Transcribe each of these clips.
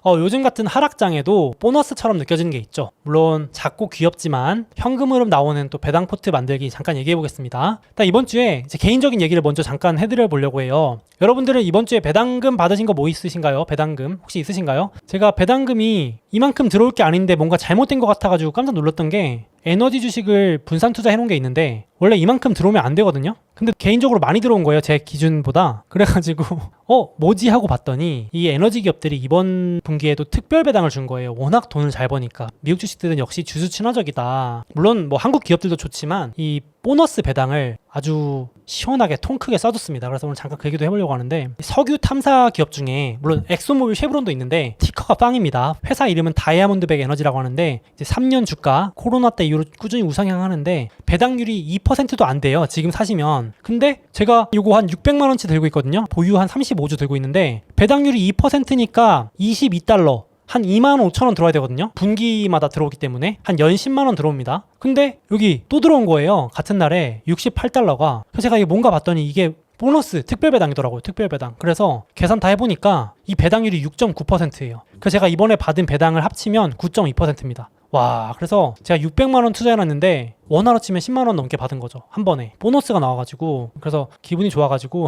요즘 같은 하락장에도 보너스처럼 느껴지는 게 있죠. 물론 작고 귀엽지만 현금 흐름 나오는 또 배당 포트 만들기 잠깐 얘기해 보겠습니다. 일단 이번 주에 제 개인적인 얘기를 먼저 잠깐 해드려 보려고 해요. 여러분들은 이번 주에 배당금 받으신 거 뭐 있으신가요? 배당금 혹시 있으신가요? 제가 배당금이 이만큼 들어올 게 아닌데 뭔가 잘못된 것 같아가지고 깜짝 놀랐던 게, 에너지 주식을 분산 투자해 놓은 게 있는데 원래 이만큼 들어오면 안 되거든요. 근데 개인적으로 많이 들어온 거예요, 제 기준보다. 그래가지고 뭐지 하고 봤더니 이 에너지 기업들이 이번 분기에도 특별 배당을 준 거예요. 워낙 돈을 잘 버니까. 미국 주식들은 역시 주수 친화적이다. 물론 뭐 한국 기업들도 좋지만 이 보너스 배당을 아주 시원하게 통 크게 써줬습니다. 그래서 오늘 잠깐 그 얘기도 해보려고 하는데, 석유 탐사 기업 중에 물론 엑소모빌, 쉐브론도 있는데 티커가 빵입니다. 회사 이름은 다이아몬드백 에너지라고 하는데 이제 3년 주가 코로나 때 이후로 꾸준히 우상향하는데 배당률이 2%도 안 돼요, 지금 사시면. 근데 제가 이거 한 600만 원치 들고 있거든요. 보유 한 35주 들고 있는데 배당률이 2%니까 22달러, 한 25,000원 들어와야 되거든요. 분기마다 들어오기 때문에 한 연 10만 원 들어옵니다. 근데 여기 또 들어온 거예요, 같은 날에 68달러가. 그래서 제가 이게 뭔가 봤더니 이게 보너스 특별 배당이더라고요. 특별 배당. 그래서 계산 다 해보니까 이 배당률이 6.9%예요. 그래서 제가 이번에 받은 배당을 합치면 9.2%입니다. 와, 그래서 제가 600만 원 투자해놨는데 원화로 치면 10만 원 넘게 받은 거죠, 한 번에. 보너스가 나와가지고. 그래서 기분이 좋아가지고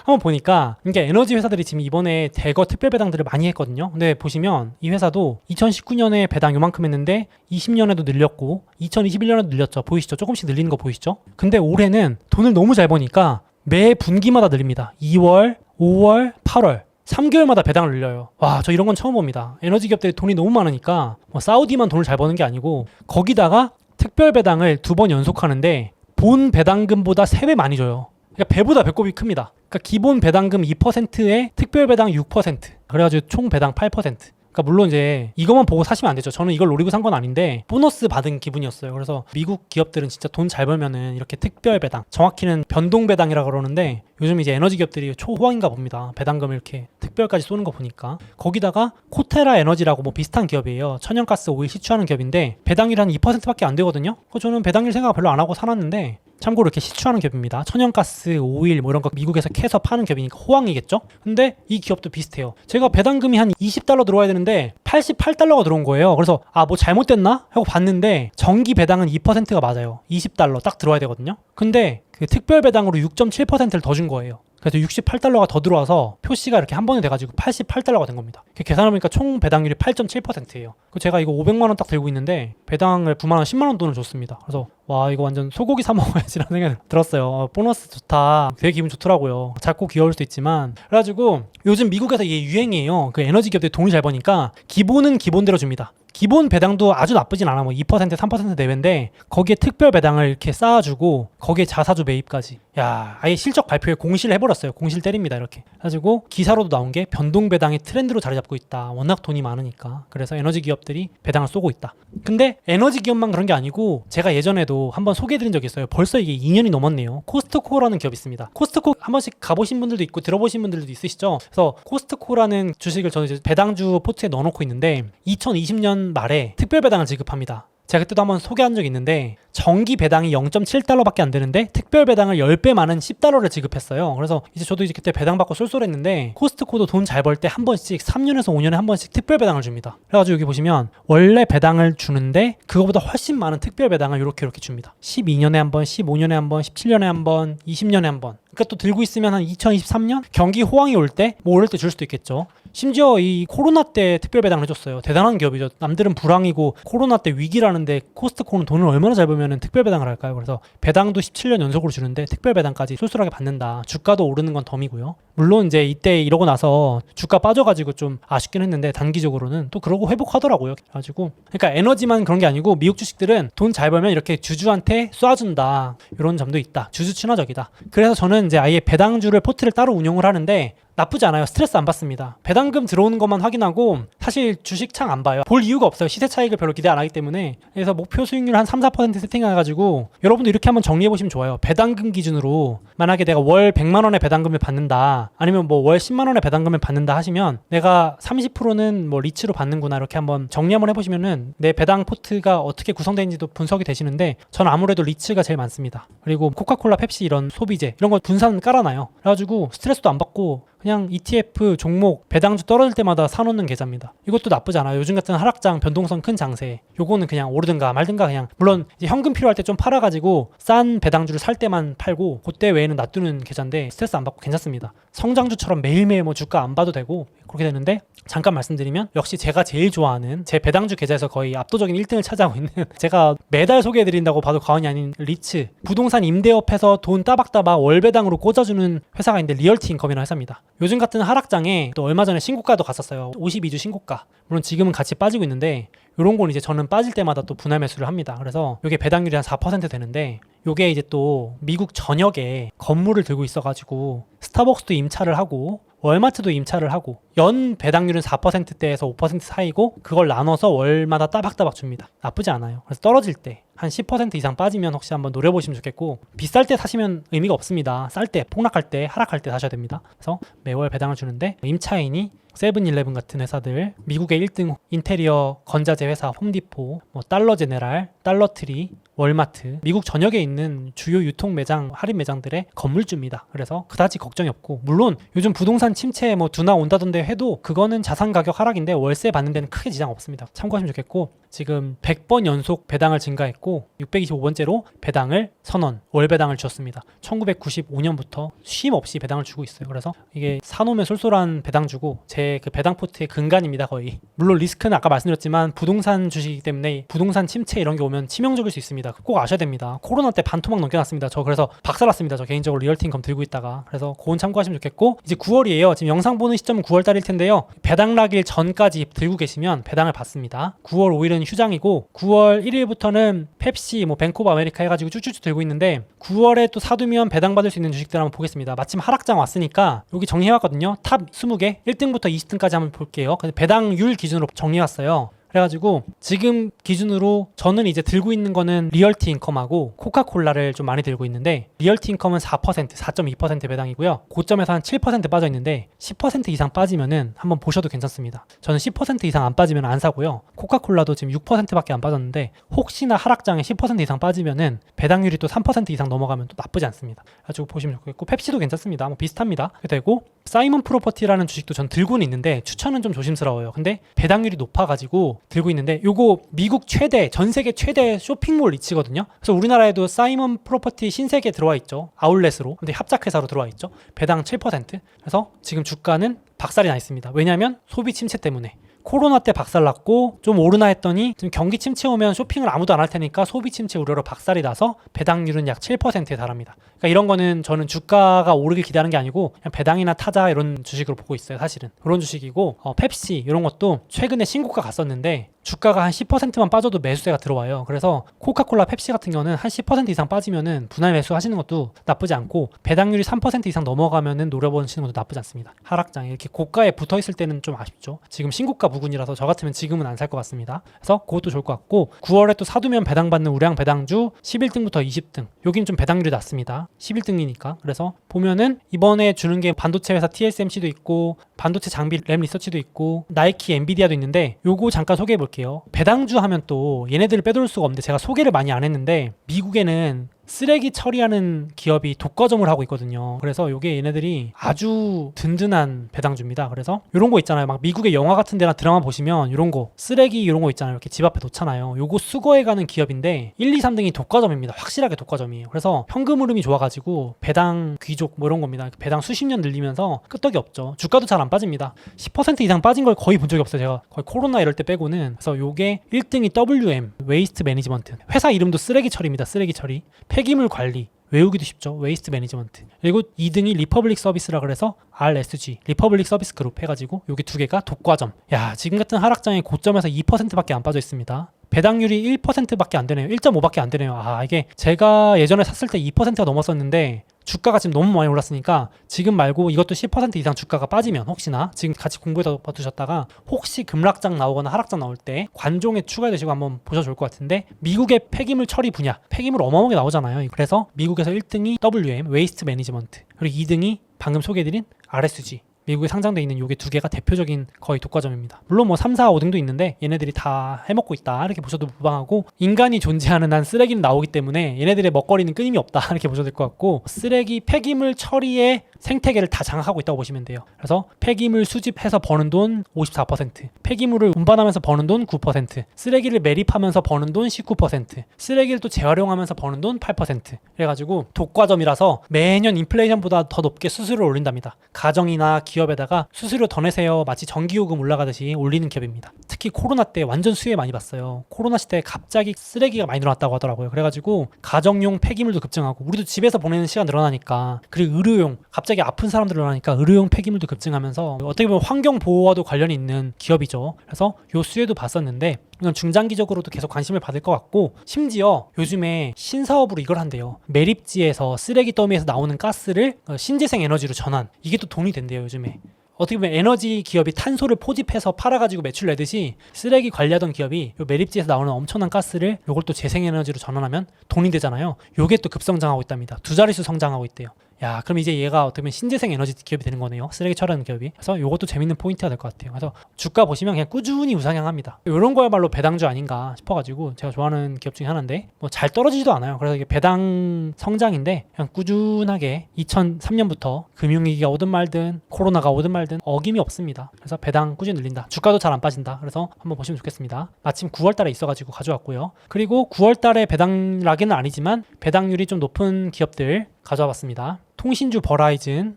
한번 보니까 이게 에너지 회사들이 지금 이번에 대거 특별 배당들을 많이 했거든요. 근데 보시면 이 회사도 2019년에 배당 요만큼 했는데 20년에도 늘렸고 2021년에도 늘렸죠. 보이시죠? 조금씩 늘리는 거 보이시죠? 근데 올해는 돈을 너무 잘 버니까 매 분기마다 늘립니다. 2월, 5월, 8월 3개월마다 배당을 늘려요. 와, 저 이런 건 처음 봅니다. 에너지 기업들이 돈이 너무 많으니까 뭐 사우디만 돈을 잘 버는 게 아니고 거기다가 특별 배당을 2번 연속하는데 본 배당금보다 3배 많이 줘요. 그러니까 배보다 배꼽이 큽니다. 그러니까 기본 배당금 2%에 특별 배당 6%. 그래가지고 총 배당 8%. 그러니까 물론 이제 이것만 보고 사시면 안 되죠. 저는 이걸 노리고 산 건 아닌데 보너스 받은 기분이었어요. 그래서 미국 기업들은 진짜 돈 잘 벌면은 이렇게 특별 배당, 정확히는 변동 배당이라고 그러는데 요즘 이제 에너지 기업들이 초호황인가 봅니다. 배당금을 이렇게 특별까지 쏘는 거 보니까. 거기다가 코테라 에너지라고 뭐 비슷한 기업이에요. 천연가스 오일 시추하는 기업인데 배당률이 한 2%밖에 안 되거든요. 저는 배당률 생각 별로 안 하고 사놨는데 참고로 이렇게 시추하는 기업입니다. 천연가스, 오일 뭐 이런 거 미국에서 캐서 파는 기업이니까 호황이겠죠? 근데 이 기업도 비슷해요. 제가 배당금이 한 20달러 들어와야 되는데 88달러가 들어온 거예요. 그래서 뭐 잘못됐나? 하고 봤는데 정기 배당은 2%가 맞아요. 20달러 딱 들어와야 되거든요. 근데 그 특별 배당으로 6.7%를 더 준 거예요. 그래서 68달러가 더 들어와서 표시가 이렇게 한 번에 돼가지고 88달러가 된 겁니다. 계산해보니까 총 배당률이 8.7%예요. 제가 이거 500만 원 딱 들고 있는데 배당을 9만 원, 10만 원 돈을 줬습니다. 그래서 와, 이거 완전 소고기 사 먹어야지라는 생각이 들었어요. 보너스 좋다. 되게 기분 좋더라고요. 작고 귀여울 수도 있지만. 그래가지고 요즘 미국에서 이게 유행이에요. 그 에너지 기업들이 돈이 잘 버니까 기본은 기본대로 줍니다. 기본 배당도 아주 나쁘진 않아. 뭐 2%, 3% 내외인데 거기에 특별 배당을 이렇게 쌓아주고 거기에 자사주 매입까지. 야, 아예 실적 발표에 공시를 해버렸어요. 공시를 때립니다, 이렇게. 그래가지고 기사로도 나온 게 변동 배당이 트렌드로 자리 잡고 있다. 워낙 돈이 많으니까. 그래서 에너지 기업들이 배당을 쏘고 있다. 근데 에너지 기업만 그런 게 아니고 제가 예전에도 한번 소개해드린 적이 있어요. 벌써 이게 2년이 넘었네요. 코스트코라는 기업이 있습니다. 코스트코 한 번씩 가보신 분들도 있고 들어보신 분들도 있으시죠? 그래서 코스트코라는 주식을 저는 이제 배당주 포트에 넣어놓고 있는데 2020년 말에 특별 배당을 지급합니다. 제가 그때도 한번 소개한 적이 있는데 정기 배당이 0.7달러밖에 안 되는데 특별 배당을 10배 많은 10달러를 지급했어요. 그래서 이제 저도 이제 그때 배당 받고 쏠쏠했는데 코스트코도 돈 잘 벌 때 한 번씩 3년에서 5년에 한 번씩 특별 배당을 줍니다. 그래가지고 여기 보시면 원래 배당을 주는데 그거보다 훨씬 많은 특별 배당을 이렇게 줍니다. 12년에 한 번, 15년에 한 번, 17년에 한 번, 20년에 한 번. 그러니까 또 들고 있으면 한 2023년 경기 호황이 올 때 뭐 오를 때 줄 수도 있겠죠. 심지어 이 코로나 때 특별 배당을 해줬어요. 대단한 기업이죠. 남들은 불황이고 코로나 때 위기라는데 코스트코는 돈을 얼마나 잘 벌면 특별 배당을 할까요? 그래서 배당도 17년 연속으로 주는데 특별 배당까지 쏠쏠하게 받는다. 주가도 오르는 건 덤이고요. 물론 이제 이때 이러고 나서 주가 빠져가지고 좀 아쉽긴 했는데 단기적으로는 또 그러고 회복하더라고요. 그래가지고 그러니까 에너지만 그런 게 아니고 미국 주식들은 돈 잘 벌면 이렇게 주주한테 쏴준다. 이런 점도 있다. 주주 친화적이다. 그래서 저는 이제 아예 배당주를 포트를 따로 운영을 하는데 나쁘지 않아요. 스트레스 안 받습니다. 배당금 들어오는 것만 확인하고 사실 주식창 안 봐요. 볼 이유가 없어요. 시세 차익을 별로 기대 안 하기 때문에. 그래서 목표 수익률 한 3, 4% 세팅해가지고 여러분도 이렇게 한번 정리해보시면 좋아요. 배당금 기준으로 만약에 내가 월 100만 원의 배당금을 받는다, 아니면 뭐 월 10만 원의 배당금을 받는다 하시면 내가 30%는 뭐 리츠로 받는구나, 이렇게 한번 정리 한번 해보시면은 내 배당 포트가 어떻게 구성되는지도 분석이 되시는데 저는 아무래도 리츠가 제일 많습니다. 그리고 코카콜라, 펩시 이런 소비재 이런 거 분산 깔아놔요. 그래가지고 스트레스도 안 받고 그냥 ETF 종목 배당주 떨어질 때마다 사놓는 계좌입니다. 이것도 나쁘지 않아요. 요즘 같은 하락장 변동성 큰 장세 요거는 그냥 오르든가 말든가 그냥 물론 이제 현금 필요할 때 좀 팔아가지고 싼 배당주를 살 때만 팔고 그때 외에는 놔두는 계좌인데 스트레스 안 받고 괜찮습니다. 성장주처럼 매일매일 뭐 주가 안 봐도 되고 그렇게 되는데 잠깐 말씀드리면 역시 제가 제일 좋아하는 제 배당주 계좌에서 거의 압도적인 1등을 차지하고 있는 제가 매달 소개해드린다고 봐도 과언이 아닌 리츠 부동산 임대업해서 돈 따박따박 월배당으로 꽂아주는 회사가 있는데 리얼티 인컴이라는 회사입니다. 요즘 같은 하락장에 또 얼마 전에 신고가도 갔었어요. 52주 신고가. 물론 지금은 같이 빠지고 있는데 이런 건 이제 저는 빠질 때마다 또 분할 매수를 합니다. 그래서 이게 배당률이 한 4% 되는데 이게 이제 또 미국 전역에 건물을 들고 있어가지고 스타벅스도 임차를 하고 월마트도 임차를 하고 연 배당률은 4%대에서 5% 사이고 그걸 나눠서 월마다 따박따박 줍니다. 나쁘지 않아요. 그래서 떨어질 때 한 10% 이상 빠지면 혹시 한번 노려보시면 좋겠고 비쌀 때 사시면 의미가 없습니다. 쌀 때, 폭락할 때, 하락할 때 사셔야 됩니다. 그래서 매월 배당을 주는데 임차인이 세븐일레븐 같은 회사들, 미국의 1등 인테리어 건자재 회사 홈디포, 뭐 달러 제네랄, 달러트리, 월마트, 미국 전역에 있는 주요 유통 매장, 할인 매장들의 건물주입니다. 그래서 그다지 걱정이 없고 물론 요즘 부동산 침체에 뭐 둔화 온다던데 해도 그거는 자산 가격 하락인데 월세 받는 데는 크게 지장 없습니다. 참고하시면 좋겠고 지금 100번 연속 배당을 증가했고 625번째로 배당을 선언, 월 배당을 주었습니다. 1995년부터 쉼 없이 배당을 주고 있어요. 그래서 이게 사놓으면 쏠쏠한 배당주고 제 그 배당 포트의 근간입니다. 거의. 물론 리스크는 아까 말씀드렸지만 부동산 주식이기 때문에 부동산 침체 이런 게 오면 치명적일 수 있습니다. 꼭 아셔야 됩니다. 코로나 때 반토막 넘겨놨습니다. 저 그래서 박살났습니다. 저 개인적으로 리얼티 인컴 들고 있다가. 그래서 그건 참고하시면 좋겠고 이제 9월이에요. 지금 영상 보는 시점은 9월달일 텐데요. 배당락일 전까지 들고 계시면 배당을 받습니다. 9월 5일은 휴장이고 9월 1일부터는 펩시, 뭐 뱅크 오브 아메리카 해가지고 쭉쭉 들고 있는데 9월에 또 사두면 배당 받을 수 있는 주식들 한번 보겠습니다. 마침 하락장 왔으니까 여기 정리해왔거든요. 탑 20개 1등부터 20등까지 한번 볼게요. 근데 배당률 기준으로 정리해왔어요. 그래가지고 지금 기준으로 저는 이제 들고 있는 거는 리얼티 인컴하고 코카콜라를 좀 많이 들고 있는데 리얼티 인컴은 4.2% 배당이고요. 고점에서 한 7% 빠져 있는데 10% 이상 빠지면은 한번 보셔도 괜찮습니다. 저는 10% 이상 안 빠지면 안 사고요. 코카콜라도 지금 6%밖에 안 빠졌는데 혹시나 하락장에 10% 이상 빠지면은 배당률이 또 3% 이상 넘어가면 또 나쁘지 않습니다. 그래가지고 보시면 좋겠고 펩시도 괜찮습니다. 뭐 비슷합니다. 되고 사이먼 프로퍼티라는 주식도 전 들고는 있는데 추천은 좀 조심스러워요. 근데 배당률이 높아가지고 들고 있는데 요거 미국 최대 전 세계 최대 쇼핑몰 리치거든요. 그래서 우리나라에도 사이먼 프로퍼티 신세계 들어와 있죠. 아울렛으로. 근데 합작회사로 들어와 있죠. 배당 7%. 그래서 지금 주가는 박살이 나 있습니다. 왜냐하면 소비 침체 때문에. 코로나 때 박살났고 좀 오르나 했더니 지금 경기 침체 오면 쇼핑을 아무도 안 할 테니까 소비 침체 우려로 박살이 나서 배당률은 약 7%에 달합니다. 그러니까 이런 거는 저는 주가가 오르길 기대하는 게 아니고 그냥 배당이나 타자 이런 주식으로 보고 있어요. 사실은 그런 주식이고 펩시 이런 것도 최근에 신고가 갔었는데 주가가 한 10%만 빠져도 매수세가 들어와요. 그래서 코카콜라, 펩시 같은 경우는 한 10% 이상 빠지면은 분할 매수 하시는 것도 나쁘지 않고 배당률이 3% 이상 넘어가면은 노려보시는 것도 나쁘지 않습니다. 하락장에 이렇게 고가에 붙어 있을 때는 좀 아쉽죠. 지금 신고가 부근이라서 저 같으면 지금은 안 살 것 같습니다. 그래서 그것도 좋을 것 같고 9월에 또 사두면 배당받는 우량 배당주 11등부터 20등 여긴 좀 배당률이 낮습니다. 11등이니까 그래서 보면은 이번에 주는 게 반도체 회사 TSMC도 있고 반도체 장비 램 리서치도 있고 나이키, 엔비디아도 있는데 요거 잠깐 소개해 볼게요. 배당주 하면 또 얘네들을 빼놓을 수가 없는데 제가 소개를 많이 안 했는데 미국에는 쓰레기 처리하는 기업이 독과점을 하고 있거든요. 그래서 이게 얘네들이 아주 든든한 배당주입니다. 그래서 이런 거 있잖아요. 막 미국의 영화 같은 데나 드라마 보시면 이런 거 쓰레기 이런 거 있잖아요. 이렇게 집 앞에 놓잖아요. 요거 수거해가는 기업인데 1, 2, 3등이 독과점입니다. 확실하게 독과점이에요. 그래서 현금 흐름이 좋아가지고 배당 귀족 뭐 이런 겁니다. 배당 수십 년 늘리면서 끄떡이 없죠. 주가도 잘 안 빠집니다. 10% 이상 빠진 걸 거의 본 적이 없어요. 제가 거의 코로나 이럴 때 빼고는. 그래서 요게 1등이 WM 웨이스트 매니지먼트. 회사 이름도 쓰레기 처리입니다. 쓰레기 처리. 폐기물 관리 외우기도 쉽죠. 웨이스트 매니지먼트. 그리고 2등이 리퍼블릭 서비스라 그래서 RSG 리퍼블릭 서비스 그룹 해가지고 여기 두 개가 독과점. 야 지금 같은 하락장에 고점에서 2%밖에 안 빠져 있습니다. 배당률이 1%밖에 안 되네요. 1.5밖에 안 되네요. 아 이게 제가 예전에 샀을 때 2%가 넘었었는데 주가가 지금 너무 많이 올랐으니까 지금 말고 이것도 10% 이상 주가가 빠지면 혹시나 지금 같이 공부해서 봐두셨다가 혹시 급락장 나오거나 하락장 나올 때 관종에 추가되시고 한번 보셔도 좋을 것 같은데 미국의 폐기물 처리 분야 폐기물 어마어마하게 나오잖아요. 그래서 미국에서 1등이 WM 웨이스트 매니지먼트 그리고 2등이 방금 소개해드린 RSG 미국에 상장돼 있는 요게 두 개가 대표적인 거의 독과점입니다. 물론 뭐 3, 4, 5등도 있는데 얘네들이 다 해먹고 있다 이렇게 보셔도 무방하고, 인간이 존재하는 한 쓰레기는 나오기 때문에 얘네들의 먹거리는 끊임이 없다 이렇게 보셔도 될 것 같고, 쓰레기 폐기물 처리에 생태계를 다 장악하고 있다고 보시면 돼요. 그래서 폐기물 수집해서 버는 돈 54%, 폐기물을 운반하면서 버는 돈 9%, 쓰레기를 매립하면서 버는 돈 19%, 쓰레기를 또 재활용하면서 버는 돈 8%. 그래가지고 독과점이라서 매년 인플레이션보다 더 높게 수수료를 올린답니다. 가정이나 기업에다가 수수료 더 내세요, 마치 전기요금 올라가듯이 올리는 기업입니다. 특히 코로나 때 완전 수혜 많이 봤어요. 코로나 시대에 갑자기 쓰레기가 많이 늘어났다고 하더라고요. 그래가지고 가정용 폐기물도 급증하고, 우리도 집에서 보내는 시간 늘어나니까, 그리고 의료용, 갑자기 아픈 사람들 늘어나니까 의료용 폐기물도 급증하면서 어떻게 보면 환경 보호와도 관련이 있는 기업이죠. 그래서 요 수혜도 봤었는데 이건 중장기적으로도 계속 관심을 받을 것 같고, 심지어 요즘에 신사업으로 이걸 한대요. 매립지에서 쓰레기 더미에서 나오는 가스를 신재생 에너지로 전환, 이게 또 돈이 된대요 요즘에. 어떻게 보면 에너지 기업이 탄소를 포집해서 팔아가지고 매출 내듯이, 쓰레기 관리하던 기업이 요 매립지에서 나오는 엄청난 가스를 요걸 또 재생에너지로 전환하면 돈이 되잖아요. 요게 또 급성장하고 있답니다. 두 자릿수 성장하고 있대요. 야, 그럼 이제 얘가 어떻게 보면 신재생 에너지 기업이 되는 거네요. 쓰레기 처리하는 기업이. 그래서 요것도 재밌는 포인트가 될 것 같아요. 그래서 주가 보시면 그냥 꾸준히 우상향합니다. 이런 거야말로 배당주 아닌가 싶어가지고 제가 좋아하는 기업 중에 하나인데, 뭐 잘 떨어지지도 않아요. 그래서 이게 배당 성장인데 그냥 꾸준하게 2003년부터 금융위기가 오든 말든 코로나가 오든 말든 어김이 없습니다. 그래서 배당 꾸준히 늘린다. 주가도 잘 안 빠진다. 그래서 한번 보시면 좋겠습니다. 마침 9월 달에 있어가지고 가져왔고요. 그리고 9월 달에 배당락에는 아니지만 배당률이 좀 높은 기업들 가져와 봤습니다. 통신주 버라이즌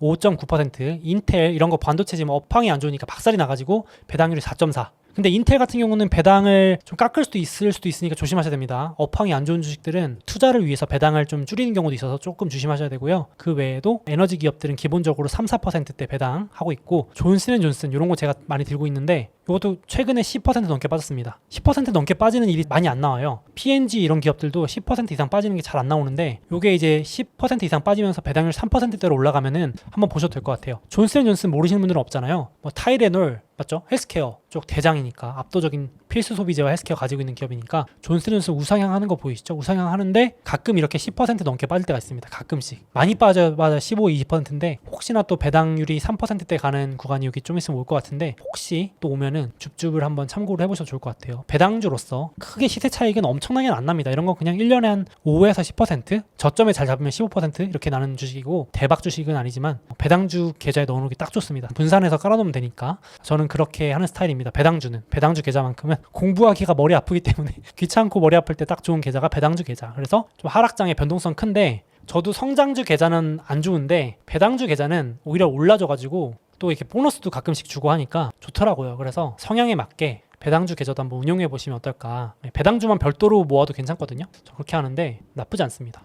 5.9%, 인텔 이런 거 반도체 지금 업황이 안 좋으니까 박살이 나가지고 배당률이 4.4. 근데 인텔 같은 경우는 배당을 좀 깎을 수도 있으니까 조심하셔야 됩니다. 업황이 안 좋은 주식들은 투자를 위해서 배당을 좀 줄이는 경우도 있어서 조금 조심하셔야 되고요. 그 외에도 에너지 기업들은 기본적으로 3, 4%대 배당하고 있고, 존슨앤존슨 이런 거 제가 많이 들고 있는데 이것도 최근에 10% 넘게 빠졌습니다. 10% 넘게 빠지는 일이 많이 안 나와요. P&G 이런 기업들도 10% 이상 빠지는 게 잘 안 나오는데, 요게 이제 10% 이상 빠지면서 배당률 3%대로 올라가면은 한번 보셔도 될 것 같아요. 존슨앤존슨 모르시는 분들은 없잖아요. 뭐 타이레놀 맞죠? 헬스케어 쪽 대장이니까, 압도적인 필수 소비재와 헬스케어 가지고 있는 기업이니까 존슨앤존슨 우상향 하는 거 보이시죠? 우상향 하는데 가끔 이렇게 10% 넘게 빠질 때가 있습니다. 가끔씩. 많이 빠져봐야 15, 20%인데 혹시나 또 배당률이 3%대 가는 구간이 여기 좀 있으면 올 것 같은데, 혹시 또 오면은 줍줍을 한번 참고를 해보셔도 좋을 것 같아요. 배당주로서 크게 시세 차익은 엄청나게 안 납니다. 이런 거 그냥 1년에 한 5에서 10%, 저점에 잘 잡으면 15% 이렇게 나는 주식이고, 대박 주식은 아니지만 배당주 계좌에 넣어놓기 딱 좋습니다. 분산해서 깔아놓으면 되니까 저는 그렇게 하는 스타일입니다. 배당주 계좌만큼은 공부하기가 머리 아프기 때문에 귀찮고 머리 아플 때 딱 좋은 계좌가 배당주 계좌. 그래서 좀 하락장의 변동성 큰데, 저도 성장주 계좌는 안 좋은데 배당주 계좌는 오히려 올라져가지고 또 이렇게 보너스도 가끔씩 주고 하니까 좋더라고요. 그래서 성향에 맞게 배당주 계좌도 한번 운용해 보시면 어떨까. 배당주만 별도로 모아도 괜찮거든요. 저 그렇게 하는데 나쁘지 않습니다.